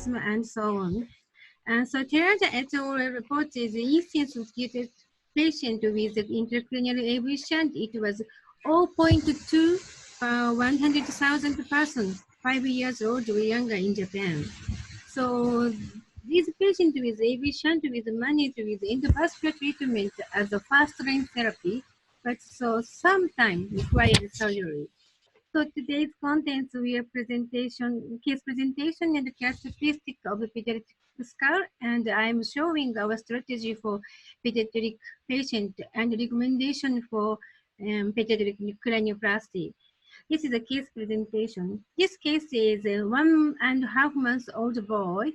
rheumatism, and so on. And so Terraja et al. Reported the incidence of treated patient with intracranial ablation. It was 0.2 per 100,000 persons, 5 years old or younger in Japan. So these patients with ablation with managed with endovascular treatment as a first-line therapy, but so sometimes required surgery. So today's contents we are case presentation and characteristic of a pediatric skull, and I'm showing our strategy for pediatric patient and recommendation for pediatric cranioplasty. This is a case presentation. This case is a 1.5 months old boy.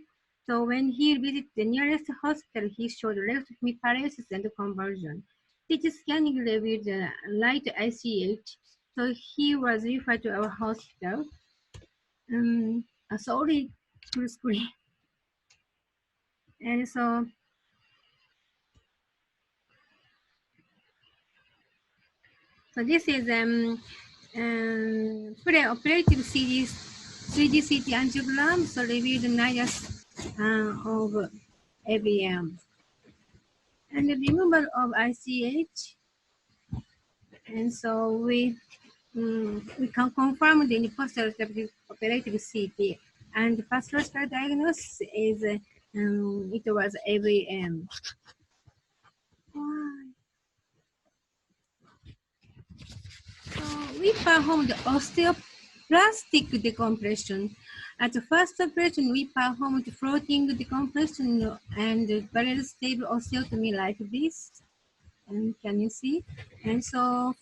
So when he visited the nearest hospital, he showed left hip paralysis and conversion. CT scanning revealed light ICH. So he was referred to our hospital. Sorry, full screen. And so this is pre-operative 3D CT angiogram. So revealed nidus of AVM. And the removal of ICH. And so we can confirm the post-operative CT. And the pathological diagnosis is it was AVM. So we performed osteoplastic decompression. At the first operation, we performed floating decompression and very stable osteotomy like this. And can you see? And so,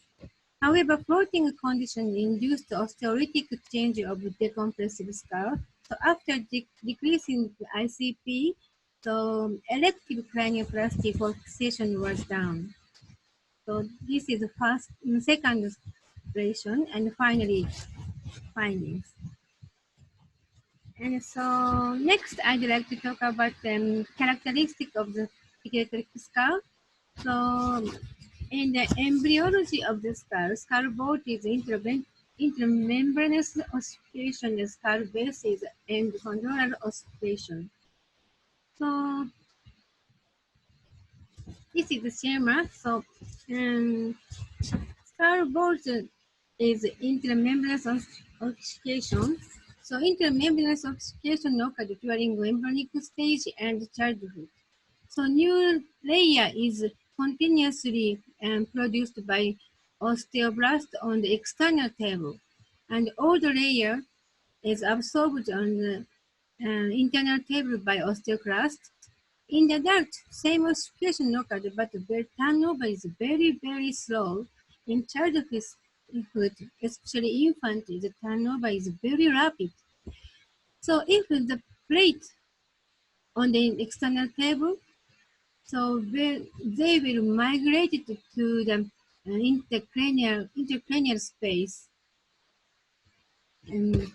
however, floating condition induced osteolytic change of decompressive skull. So after decreasing the ICP, so elective cranioplasty for fixation was done. So this is the second operation, and finally findings. And so next, I'd like to talk about the characteristic of the pediatric skull. So in the embryology of the skull bolt is intermembranous ossification, the skull base is endochondral ossification. So this is the schema. So skull bolt is intermembranous ossification. So intermembranous ossification occurred during embryonic stage and childhood. So new layer is continuously produced by osteoblast on the external table, and old layer is absorbed on the internal table by osteoclast. In the adult, same ossification occurred, but the turnover is very, very slow. In childhood, especially infant, the turnover is very rapid. So if the plate on the external table, so they will migrate to the intercranial space. And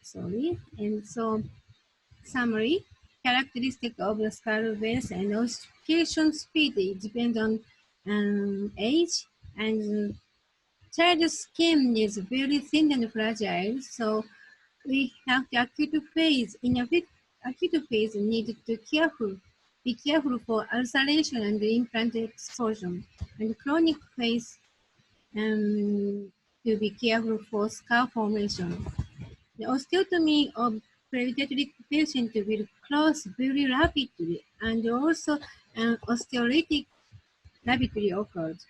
so summary, characteristic of the skull base and ossification speed, it depends on age, and child's skin is very thin and fragile, so we have the acute phase. In acute phase, need to be careful for ulceration and implant exposure, and chronic phase to be careful for scar formation. The osteotomy of pediatric patient will close very rapidly, and also osteolytic rapidly occurs,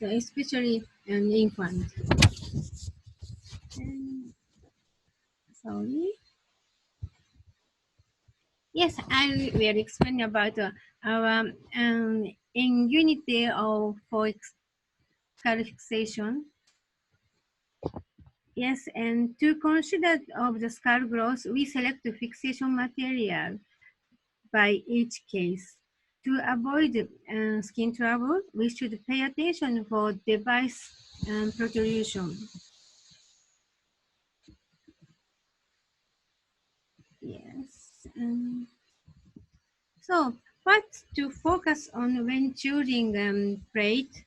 so especially an infant. Sorry. Yes, I will explain about our in unity of for skull fixation. Yes, and to consider of the skull growth, we select the fixation material by each case. To avoid skin trouble, we should pay attention for device protrusion. Yes. So what to focus on when choosing plate?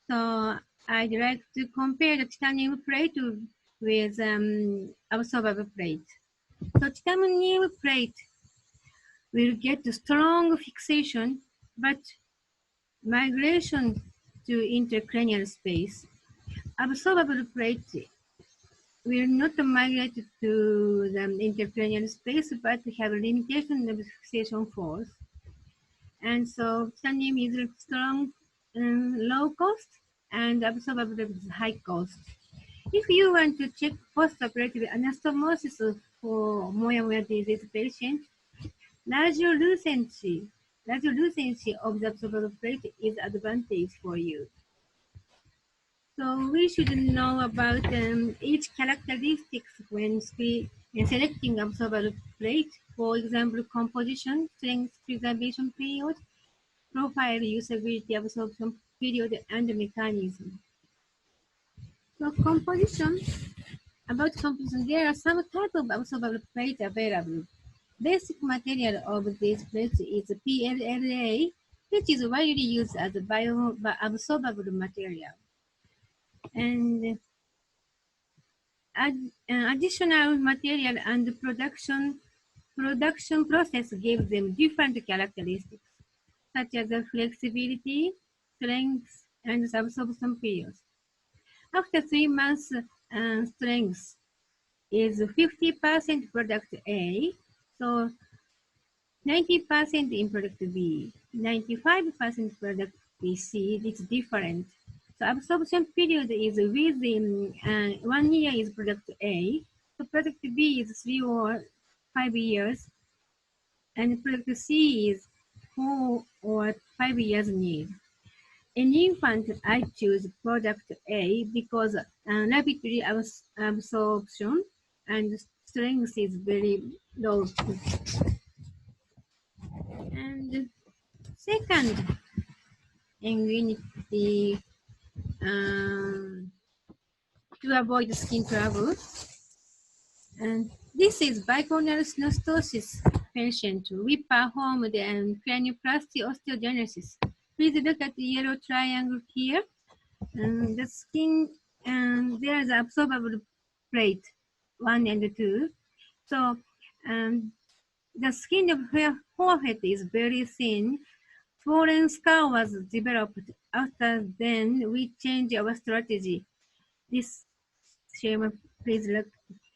So I'd like to compare the titanium plate with absorbable plate. So titanium plate will get strong fixation, but migration to intercranial space. Absorbable plate will not migrate to the intercranial space, but have limitation of fixation force. And so titanium is strong, low cost, and absorbable is high cost. If you want to check post-operative anastomosis for moyamoya disease patient, radiolucency of the absorbable plate is advantage for you. So we should know about each characteristics when selecting absorbable plate. For example, composition, strength, preservation period, profile, usability, absorption period, and mechanism. So composition. About composition, there are some type of absorbable plate available. Basic material of these plates is PLLA, which is widely used as a bioabsorbable material. And additional material and production process give them different characteristics, such as flexibility, strength, and absorption periods. After 3 months, strength is 50% product A, so 90% in product B, 95% product BC. It's different. So absorption period is within 1 year is product A, so product B is 3 or 5 years, and product C is 4 or 5 years need. In infant, I choose product A because rapidly absorption and strength is very low. And second, immunity to avoid skin trouble. And this is bicorneal synostosis patient. We performed the cranioplasty osteogenesis. Please look at the yellow triangle here. The skin, and there's absorbable plate 1 and 2. So the skin of her forehead is very thin. Swollen scar was developed. After then, we changed our strategy. This schema, please look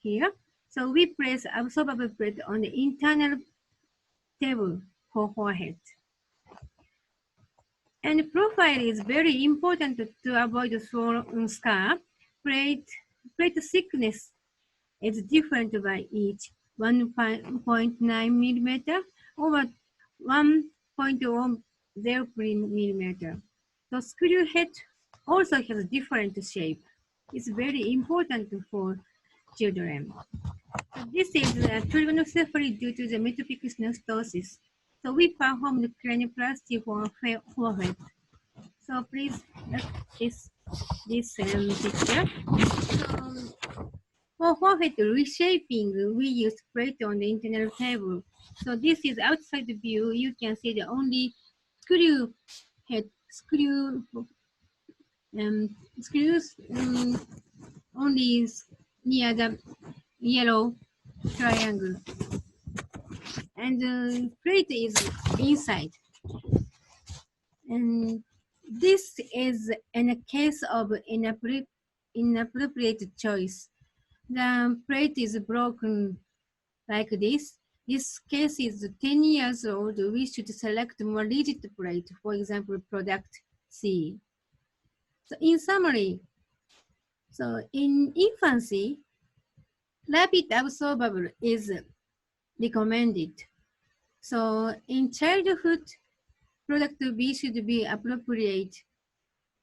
here. So we place absorbable plate on the internal table for forehead. And profile is very important to avoid swollen scar. Plate thickness is different by each 1.9 millimeter over 1.0 millimeter. The screw head also has different shape. It's very important for children. So this is trigonocephaly due to the metropic synostosis. So we performed cranioplasty for forehead. So please look this picture. So for forehead reshaping, we use plate on the internal table. So this is outside view. You can see the only screws only near the yellow triangle, and the plate is inside. And this is in a case of inappropriate choice. The plate is broken like this. This case is 10 years old. We should select more rigid plate, for example, product C. So in summary, so in infancy, rapid absorbable is recommended. So in childhood, product B should be appropriate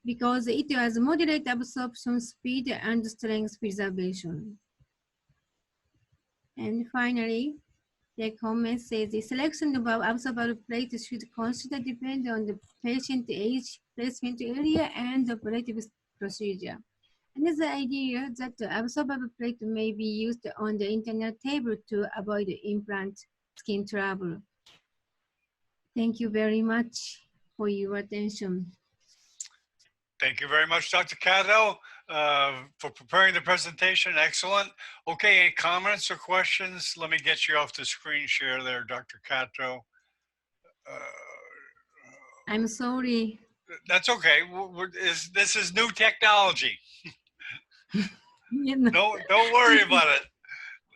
because it has moderate absorption speed and strength preservation. And finally, the comment says the selection of absorbable plate should consider depend on the patient age, placement area, and operative procedure. Another idea that the absorbable plate may be used on the internal table to avoid implant skin trouble. Thank you very much for your attention. Thank you very much, Dr. Kato, for preparing the presentation. Excellent. Okay, any comments or questions? Let me get you off the screen share there, Dr. Kato. I'm sorry. That's okay. This is new technology. You know. Don't worry about it.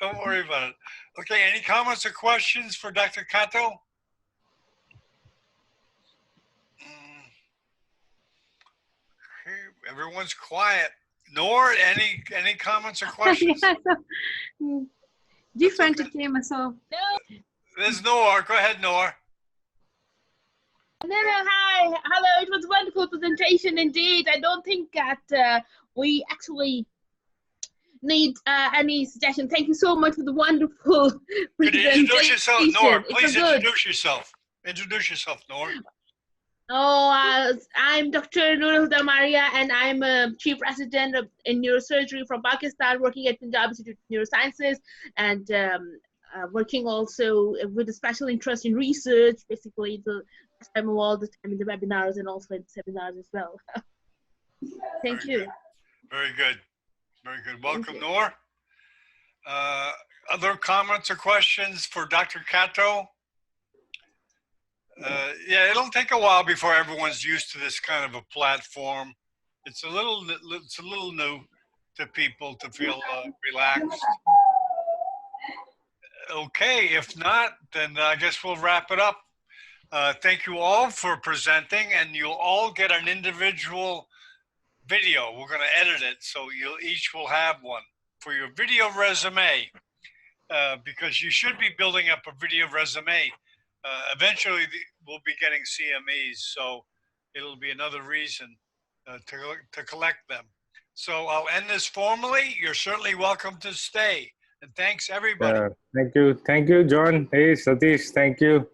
Don't worry about it. Okay, any comments or questions for Dr. Kato? Okay, everyone's quiet. Nor any comments or questions? Yeah, so, different tema, so. There's Nor. Go ahead, Nor. No, hi. Hello. It was a wonderful presentation indeed. I don't think that we actually need any suggestion. Thank you so much for the wonderful Could you introduce yourself, Nor? Please introduce good. yourself. Introduce yourself, Nor. Oh, I'm Dr. Nurul Maria, and I'm a chief resident in neurosurgery from Pakistan, working at Punjab Institute of Neurosciences, and working also with a special interest in research. Basically, I'm all the time in the webinars and also in seminars as well. Thank you. Very good. Very good. Welcome, Nor. Other comments or questions for Dr. Kato? Yeah, it'll take a while before everyone's used to this kind of a platform. It's a little new to people to feel relaxed. Okay, if not, then I guess we'll wrap it up. Thank you all for presenting, and you'll all get an individual video. We're going to edit it, so you each will have one for your video resume, because you should be building up a video resume. Eventually, we'll be getting CMEs, so it'll be another reason to collect them. So I'll end this formally. You're certainly welcome to stay. And thanks, everybody. Thank you, John. Hey, Satish, thank you.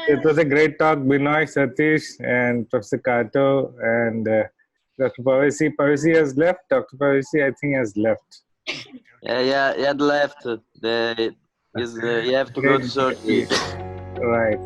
It was a great talk, Binoy, Satish, and Professor Kato, and Dr. Pavesi. Pavesi has left. Dr. Pavesi, I think, has left. Yeah, he had left. You have to go to surgery. Right.